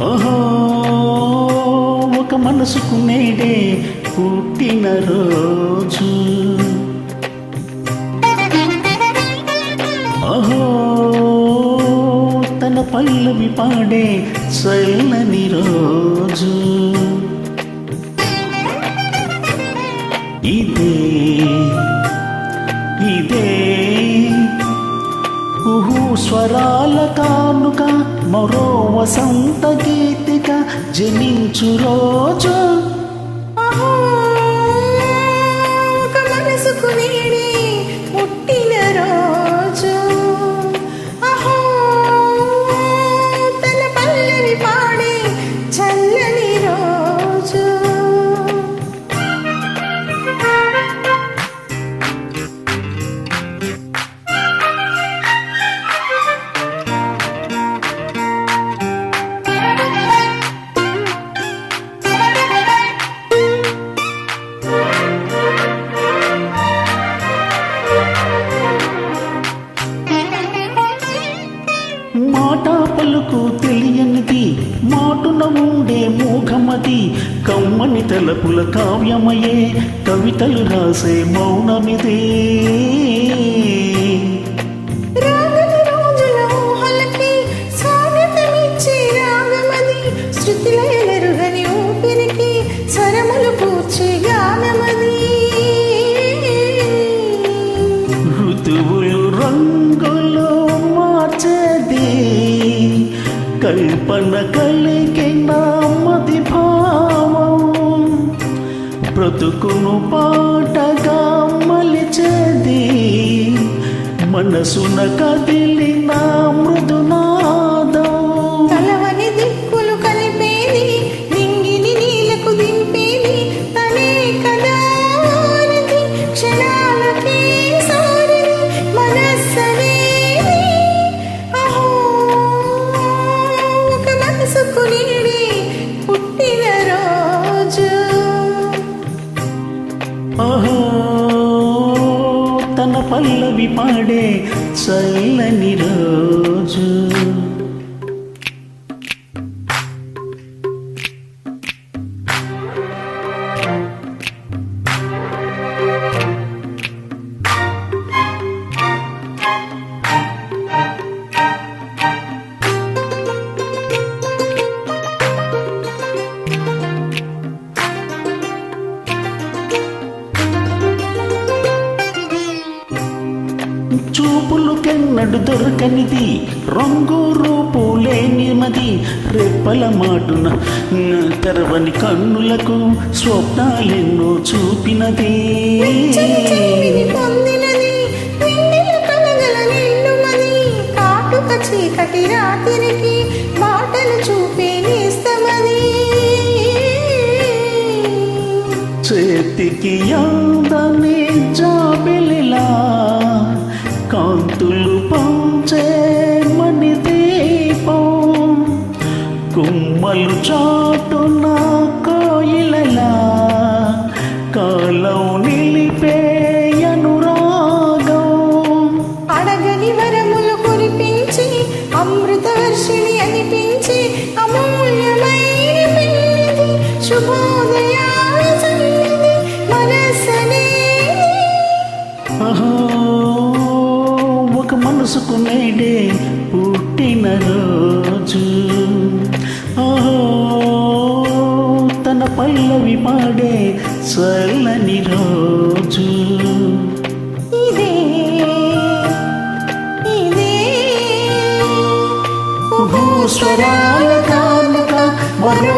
ఓహో ఒక మనసుకు నేడే పుట్టిన రోజు. ఓహో తన పల్లవి పాడే చల్లని రోజు. ఇదే ఇదే స్వరాల కానుక, మరో వసంత గీతిక జనించు రోజు. ఒక మనసుకు నేడే పుట్టిన రోజు. తన పల్లవి పాడే చల్లని రోజు. మాట పలుకు తెలియనిది, మాటున ఉండే మూఘమది, కమ్మని తలపుల కావ్యమయే కవితలు రాసే మౌనమిదే. ఋతువులు రంగులు మార్చేది, కల్పన కలిగిన మది భావం, బ్రతుకును పాటగా మలిచేది, మనసున కదిలిన మృదునాదం. కలవని దిక్కులు కలిపేది, నింగిని నీలకు దింపేది, తనే కదా క్షణాలకే సారిది మనస్సనేది. ఒక మనసుకు నేడే పుట్టిన రోజు. ఓహో తన పల్లవి పాడే చల్లని రోజు. చూపులు కెన్నడు దొరకనిది, రంగు రూపు లేనిమది, రెప్పల మాటున తెరవని కన్నులకు స్వప్నాలెన్నో చూపినది. చీకటి రాత్రికి మాటలు చూపే నేస్తమది, చేతికి అందని జాబిలిలా కాంతులు పంచే మణి దీపం, కుమ్మలు చాటున కోయిలలా కాలం నిలిపే అనురాగం. అడగని వరములు కురిపించి అమృత వర్షిణి అనిపించి అమూల్యమైన పెళ్ళిది, శుభోదయాల సన్నిధి మనసనేది. ఒక మనసుకు నేడే పుట్టిన రోజు. తన పల్లవి పాడే చల్లని రోజు. ఇదే ఇదే స్వరాల కానుక, మరో